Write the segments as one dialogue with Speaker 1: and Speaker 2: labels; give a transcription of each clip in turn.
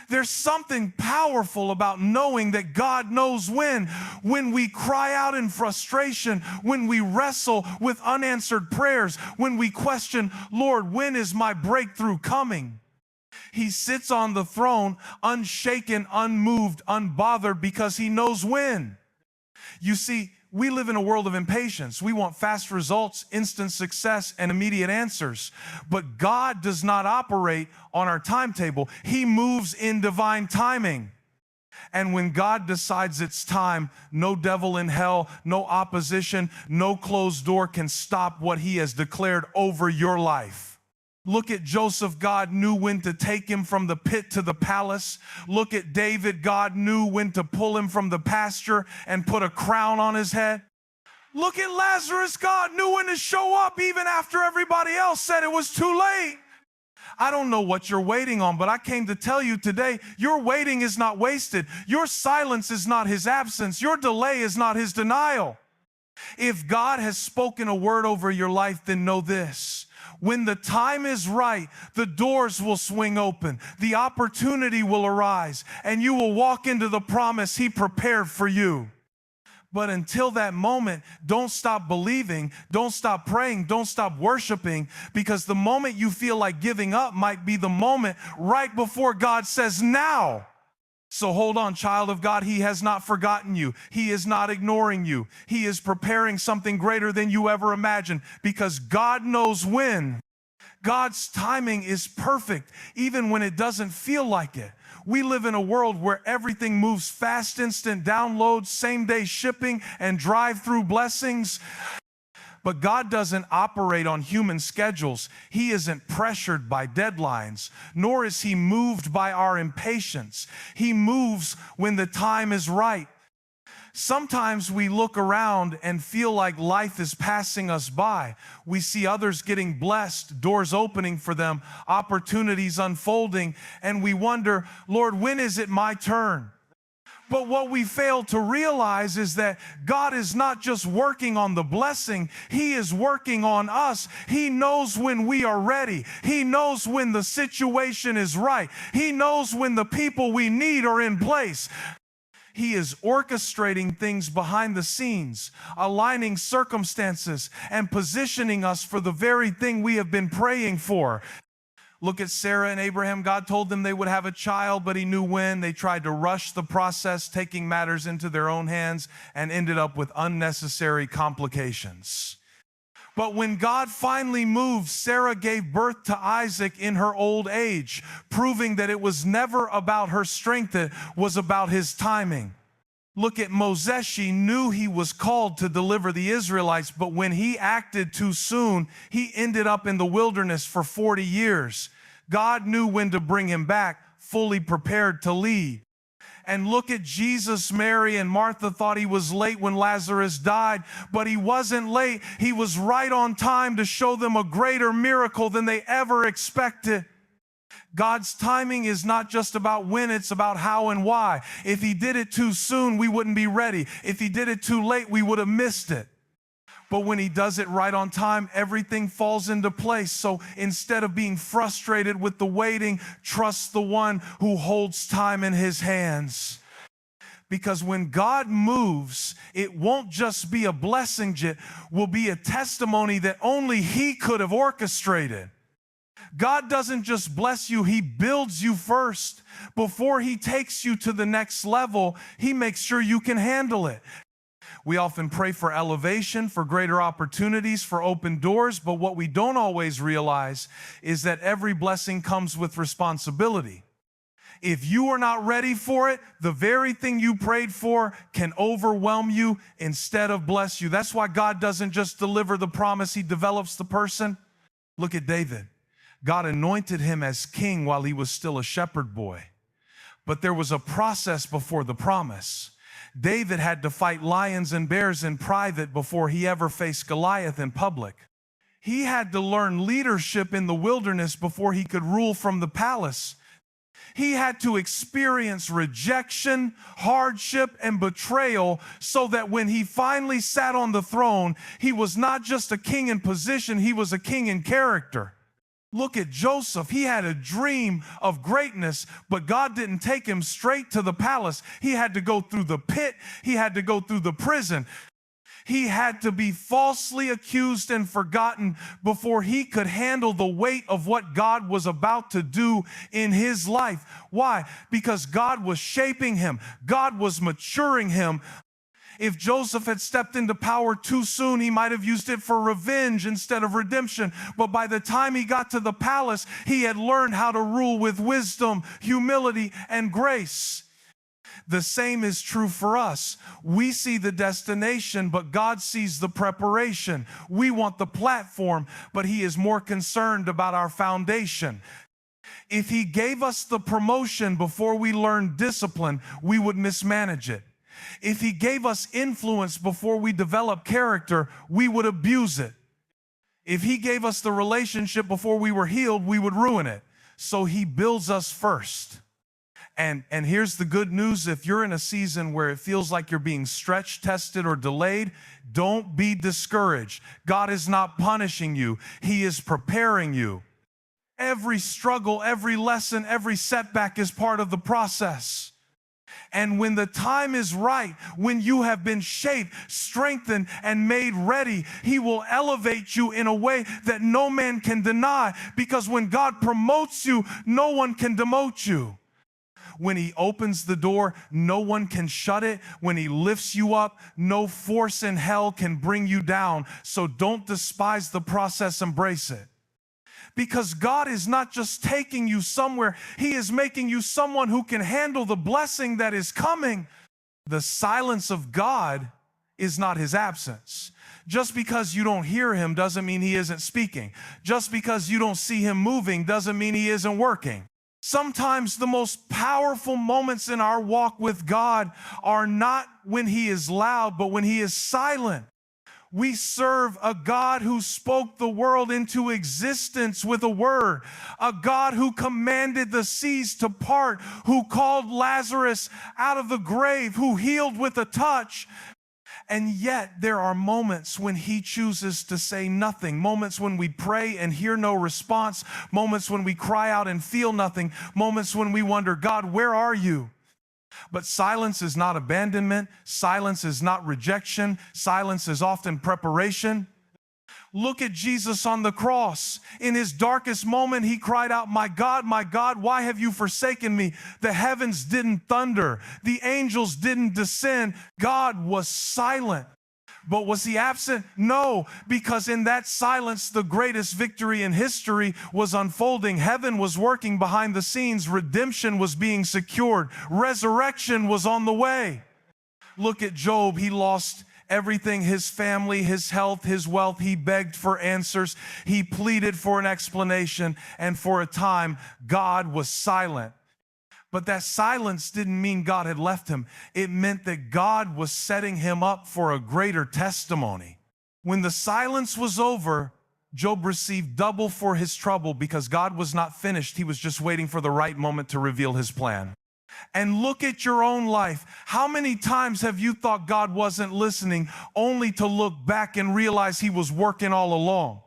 Speaker 1: There's something powerful about knowing that God knows when we cry out in frustration, when we wrestle with unanswered prayers, when we question, Lord, when is my breakthrough coming? He sits on the throne, unshaken, unmoved, unbothered, because he knows when. You see, we live in a world of impatience. We want fast results, instant success, and immediate answers. But God does not operate on our timetable. He moves in divine timing. And when God decides it's time, no devil in hell, no opposition, no closed door can stop what he has declared over your life. Look at Joseph. God knew when to take him from the pit to the palace. Look at David. God knew when to pull him from the pasture and put a crown on his head. Look at Lazarus. God knew when to show up even after everybody else said it was too late. I don't know what you're waiting on, but I came to tell you today, your waiting is not wasted. Your silence is not his absence. Your delay is not his denial. If God has spoken a word over your life, then know this. When the time is right, the doors will swing open, the opportunity will arise, and you will walk into the promise he prepared for you. But until that moment, don't stop believing, don't stop praying, don't stop worshiping, because the moment you feel like giving up might be the moment right before God says now. So hold on, child of God. He has not forgotten you. He is not ignoring you. He is preparing something greater than you ever imagined, because God knows when. God's timing is perfect, even when it doesn't feel like it. We live in a world where everything moves fast, instant downloads, same-day shipping, and drive-through blessings. But God doesn't operate on human schedules. He isn't pressured by deadlines, nor is he moved by our impatience. He moves when the time is right. Sometimes we look around and feel like life is passing us by. We see others getting blessed, doors opening for them, opportunities unfolding, and we wonder, Lord, when is it my turn? But what we fail to realize is that God is not just working on the blessing, he is working on us. He knows when we are ready. He knows when the situation is right. He knows when the people we need are in place. He is orchestrating things behind the scenes, aligning circumstances, and positioning us for the very thing we have been praying for. Look at Sarah and Abraham. God told them they would have a child, but he knew when. They tried to rush the process, taking matters into their own hands, and ended up with unnecessary complications. But when God finally moved, Sarah gave birth to Isaac in her old age, proving that it was never about her strength, it was about his timing. Look at Moses. She knew he was called to deliver the Israelites, but when he acted too soon, he ended up in the wilderness for 40 years. God knew when to bring him back, fully prepared to lead. And look at Jesus. Mary and Martha thought he was late when Lazarus died, but he wasn't late. He was right on time to show them a greater miracle than they ever expected. God's timing is not just about when, it's about how and why. If he did it too soon, we wouldn't be ready. If he did it too late, we would have missed it. But when he does it right on time, everything falls into place. So instead of being frustrated with the waiting, trust the one who holds time in his hands. Because when God moves, it won't just be a blessing, it will be a testimony that only he could have orchestrated. God doesn't just bless you, he builds you first. Before he takes you to the next level, he makes sure you can handle it. We often pray for elevation, for greater opportunities, for open doors, but what we don't always realize is that every blessing comes with responsibility. If you are not ready for it, the very thing you prayed for can overwhelm you instead of bless you. That's why God doesn't just deliver the promise, he develops the person. Look at David. God anointed him as king while he was still a shepherd boy. But there was a process before the promise. David had to fight lions and bears in private before he ever faced Goliath in public. He had to learn leadership in the wilderness before he could rule from the palace. He had to experience rejection, hardship, and betrayal so that when he finally sat on the throne, he was not just a king in position, he was a king in character. Look at Joseph. He had a dream of greatness, but God didn't take him straight to the palace. He had to go through the pit. He had to go through the prison. He had to be falsely accused and forgotten before he could handle the weight of what God was about to do in his life. Why? Because God was shaping him. God was maturing him. If Joseph had stepped into power too soon, he might have used it for revenge instead of redemption. But by the time he got to the palace, he had learned how to rule with wisdom, humility, and grace. The same is true for us. We see the destination, but God sees the preparation. We want the platform, but He is more concerned about our foundation. If He gave us the promotion before we learned discipline, we would mismanage it. If He gave us influence before we developed character, we would abuse it. If He gave us the relationship before we were healed, we would ruin it. So He builds us first. And here's the good news. If you're in a season where it feels like you're being stretched, tested, or delayed, don't be discouraged. God is not punishing you. He is preparing you. Every struggle, every lesson, every setback is part of the process. And when the time is right, when you have been shaped, strengthened, and made ready, He will elevate you in a way that no man can deny. Because when God promotes you, no one can demote you. When He opens the door, no one can shut it. When He lifts you up, no force in hell can bring you down. So don't despise the process, embrace it. Because God is not just taking you somewhere, He is making you someone who can handle the blessing that is coming. The silence of God is not His absence. Just because you don't hear Him doesn't mean He isn't speaking. Just because you don't see Him moving doesn't mean He isn't working. Sometimes the most powerful moments in our walk with God are not when He is loud, but when He is silent. We serve a God who spoke the world into existence with a word, a God who commanded the seas to part, who called Lazarus out of the grave, who healed with a touch. And yet there are moments when He chooses to say nothing, moments when we pray and hear no response, moments when we cry out and feel nothing, moments when we wonder, God, where are you? But silence is not abandonment. Silence is not rejection. Silence is often preparation. Look at Jesus on the cross. In His darkest moment, He cried out, my God, why have you forsaken me? The heavens didn't thunder. The angels didn't descend. God was silent. But was He absent? No, because in that silence, the greatest victory in history was unfolding. Heaven was working behind the scenes. Redemption was being secured. Resurrection was on the way. Look at Job. He lost everything, his family, his health, his wealth. He begged for answers. He pleaded for an explanation. And for a time, God was silent. But that silence didn't mean God had left him. It meant that God was setting him up for a greater testimony. When the silence was over, Job received double for his trouble because God was not finished. He was just waiting for the right moment to reveal His plan. And look at your own life. How many times have you thought God wasn't listening, only to look back and realize He was working all along?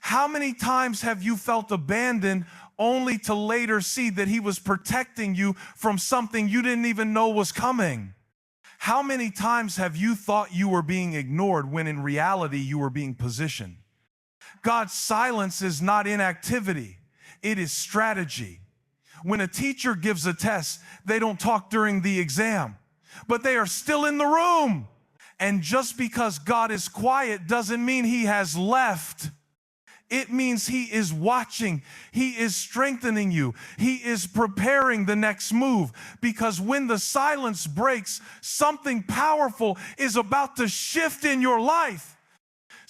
Speaker 1: How many times have you felt abandoned, only to later see that He was protecting you from something you didn't even know was coming? How many times have you thought you were being ignored when in reality you were being positioned? God's silence is not inactivity, it is strategy. When a teacher gives a test, they don't talk during the exam, but they are still in the room. And just because God is quiet doesn't mean He has left. It means He is watching. He is strengthening you. He is preparing the next move. Because when the silence breaks, something powerful is about to shift in your life.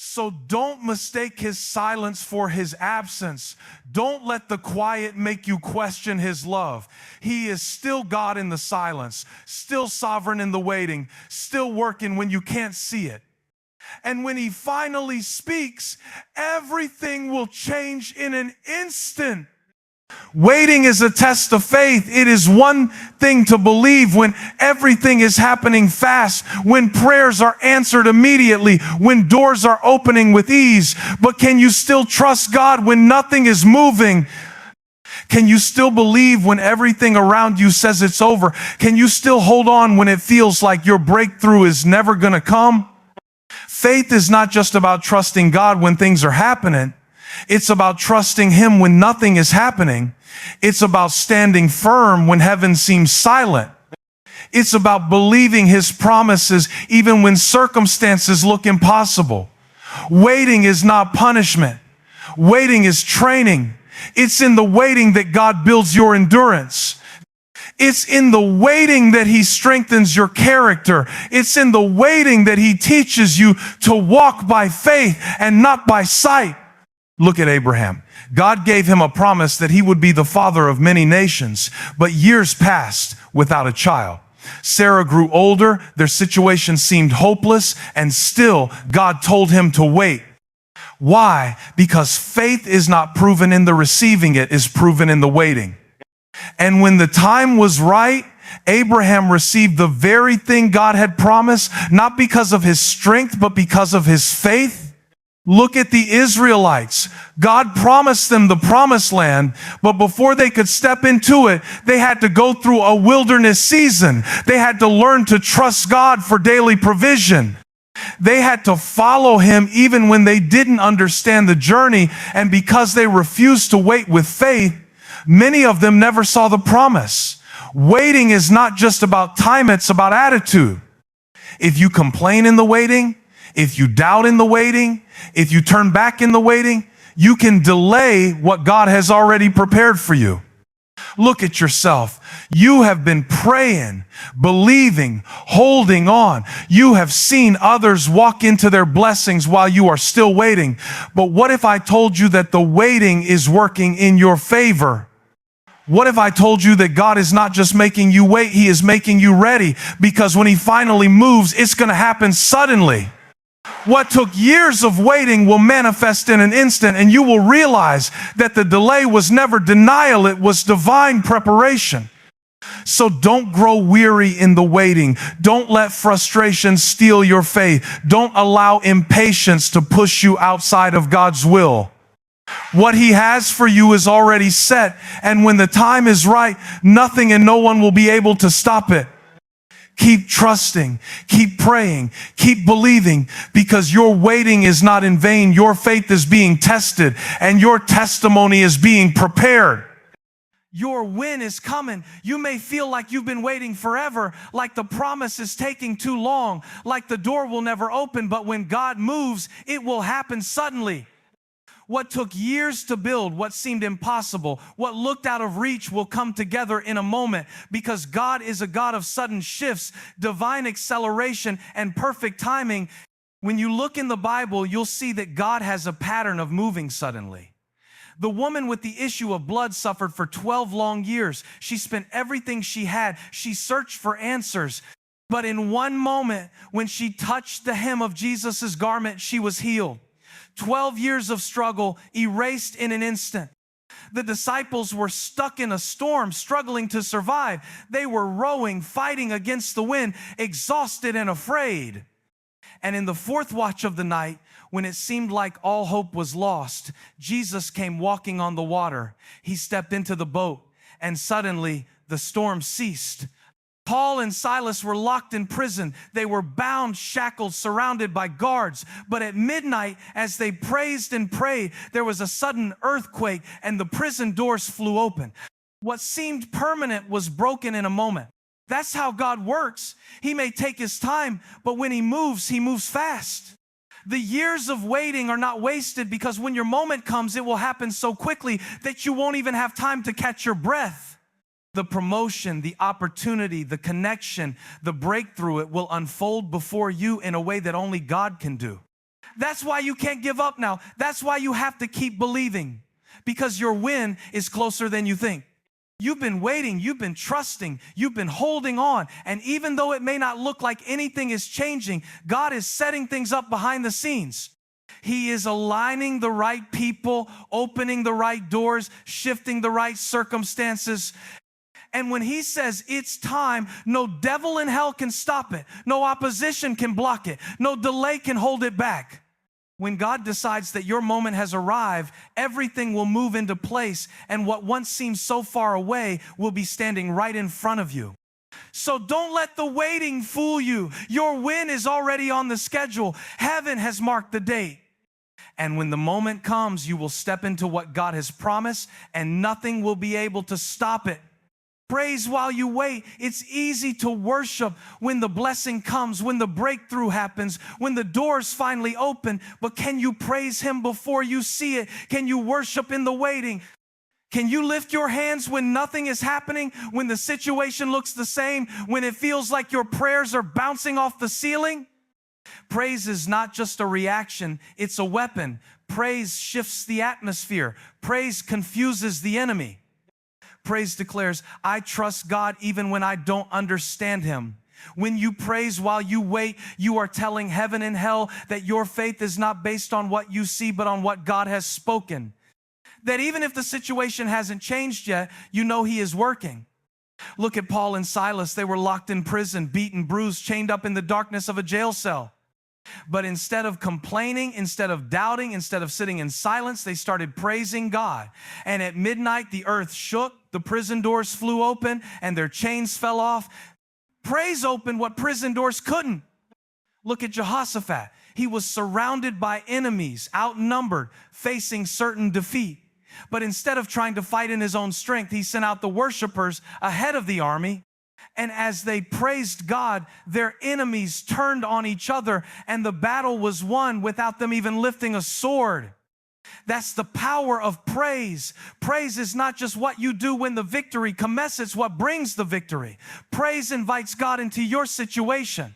Speaker 1: So don't mistake His silence for His absence. Don't let the quiet make you question His love. He is still God in the silence, still sovereign in the waiting, still working when you can't see it. And when He finally speaks, everything will change in an instant. Waiting is a test of faith. It is one thing to believe when everything is happening fast, when prayers are answered immediately, when doors are opening with ease. But can you still trust God when nothing is moving? Can you still believe when everything around you says it's over? Can you still hold on when it feels like your breakthrough is never going to come? Faith is not just about trusting God when things are happening. It's about trusting Him when nothing is happening. It's about standing firm when heaven seems silent. It's about believing His promises even when circumstances look impossible. Waiting is not punishment. Waiting is training. It's in the waiting that God builds your endurance. It's in the waiting that He strengthens your character. It's in the waiting that He teaches you to walk by faith and not by sight. Look at Abraham. God gave him a promise that he would be the father of many nations, but years passed without a child. Sarah grew older, their situation seemed hopeless, and still God told him to wait. Why? Because faith is not proven in the receiving, it is proven in the waiting. And when the time was right, Abraham received the very thing God had promised, not because of his strength, but because of his faith. Look at the Israelites. God promised them the promised land, but before they could step into it, they had to go through a wilderness season. They had to learn to trust God for daily provision. They had to follow Him even when they didn't understand the journey, and because they refused to wait with faith, many of them never saw the promise. Waiting is not just about time, it's about attitude. If you complain in the waiting, if you doubt in the waiting, if you turn back in the waiting, you can delay what God has already prepared for you. Look at yourself. You have been praying, believing, holding on. You have seen others walk into their blessings while you are still waiting. But what if I told you that the waiting is working in your favor? What if I told you that God is not just making you wait, He is making you ready, because when He finally moves, it's going to happen suddenly. What took years of waiting will manifest in an instant, and you will realize that the delay was never denial, it was divine preparation. So don't grow weary in the waiting. Don't let frustration steal your faith. Don't allow impatience to push you outside of God's will. What He has for you is already set, and when the time is right, nothing and no one will be able to stop it. Keep trusting, keep praying, keep believing, because your waiting is not in vain. Your faith is being tested, and your testimony is being prepared. Your win is coming. You may feel like you've been waiting forever, like the promise is taking too long, like the door will never open, but when God moves, it will happen suddenly. What took years to build, what seemed impossible, what looked out of reach will come together in a moment, because God is a God of sudden shifts, divine acceleration, and perfect timing. When you look in the Bible, you'll see that God has a pattern of moving suddenly. The woman with the issue of blood suffered for 12 long years. She spent everything she had. She searched for answers. But in one moment, when she touched the hem of Jesus' garment, she was healed. 12 years of struggle erased in an instant. The disciples were stuck in a storm, struggling to survive. They were rowing, fighting against the wind, exhausted and afraid. And in the fourth watch of the night, when it seemed like all hope was lost, Jesus came walking on the water. He stepped into the boat, and suddenly the storm ceased. Paul and Silas were locked in prison. They were bound, shackled, surrounded by guards. But at midnight, as they praised and prayed, there was a sudden earthquake, and the prison doors flew open. What seemed permanent was broken in a moment. That's how God works. He may take His time, but when He moves fast. The years of waiting are not wasted, because when your moment comes, it will happen so quickly that you won't even have time to catch your breath. The promotion, the opportunity, the connection, the breakthrough, it will unfold before you in a way that only God can do. That's why you can't give up now. That's why you have to keep believing, because your win is closer than you think. You've been waiting, you've been trusting, you've been holding on, and even though it may not look like anything is changing, God is setting things up behind the scenes. He is aligning the right people, opening the right doors, shifting the right circumstances. And when he says it's time, no devil in hell can stop it. No opposition can block it. No delay can hold it back. When God decides that your moment has arrived, everything will move into place, and what once seemed so far away will be standing right in front of you. So don't let the waiting fool you. Your win is already on the schedule. Heaven has marked the date. And when the moment comes, you will step into what God has promised, and nothing will be able to stop it. Praise while you wait. It's easy to worship when the blessing comes, when the breakthrough happens, when the doors finally open. But can you praise Him before you see it? Can you worship in the waiting? Can you lift your hands when nothing is happening, when the situation looks the same, when it feels like your prayers are bouncing off the ceiling? Praise is not just a reaction, it's a weapon. Praise shifts the atmosphere. Praise confuses the enemy. Praise declares, I trust God even when I don't understand Him. When you praise while you wait, you are telling heaven and hell that your faith is not based on what you see, but on what God has spoken. That even if the situation hasn't changed yet, you know He is working. Look at Paul and Silas. They were locked in prison, beaten, bruised, chained up in the darkness of a jail cell. But instead of complaining, instead of doubting, instead of sitting in silence, they started praising God. And at midnight, the earth shook, the prison doors flew open, and their chains fell off. Praise opened what prison doors couldn't. Look at Jehoshaphat. He was surrounded by enemies, outnumbered, facing certain defeat. But instead of trying to fight in his own strength, he sent out the worshipers ahead of the army. And as they praised God, their enemies turned on each other, and the battle was won without them even lifting a sword. That's the power of praise. Praise is not just what you do when the victory comes, it's what brings the victory. Praise invites God into your situation.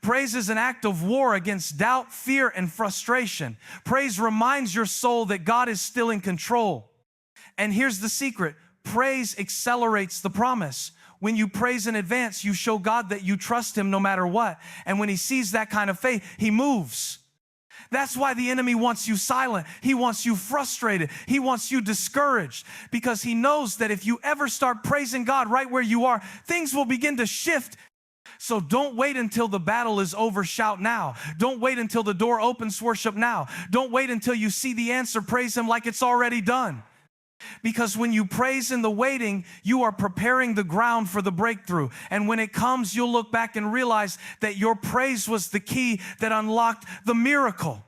Speaker 1: Praise is an act of war against doubt, fear, and frustration. Praise reminds your soul that God is still in control. And here's the secret. Praise accelerates the promise. When you praise in advance, you show God that you trust Him no matter what. And when He sees that kind of faith, He moves. That's why the enemy wants you silent. He wants you frustrated. He wants you discouraged, because he knows that if you ever start praising God right where you are, things will begin to shift. So don't wait until the battle is over. Shout now. Don't wait until the door opens. Worship now. Don't wait until you see the answer. Praise Him like it's already done. Because when you praise in the waiting, you are preparing the ground for the breakthrough. And when it comes, you'll look back and realize that your praise was the key that unlocked the miracle.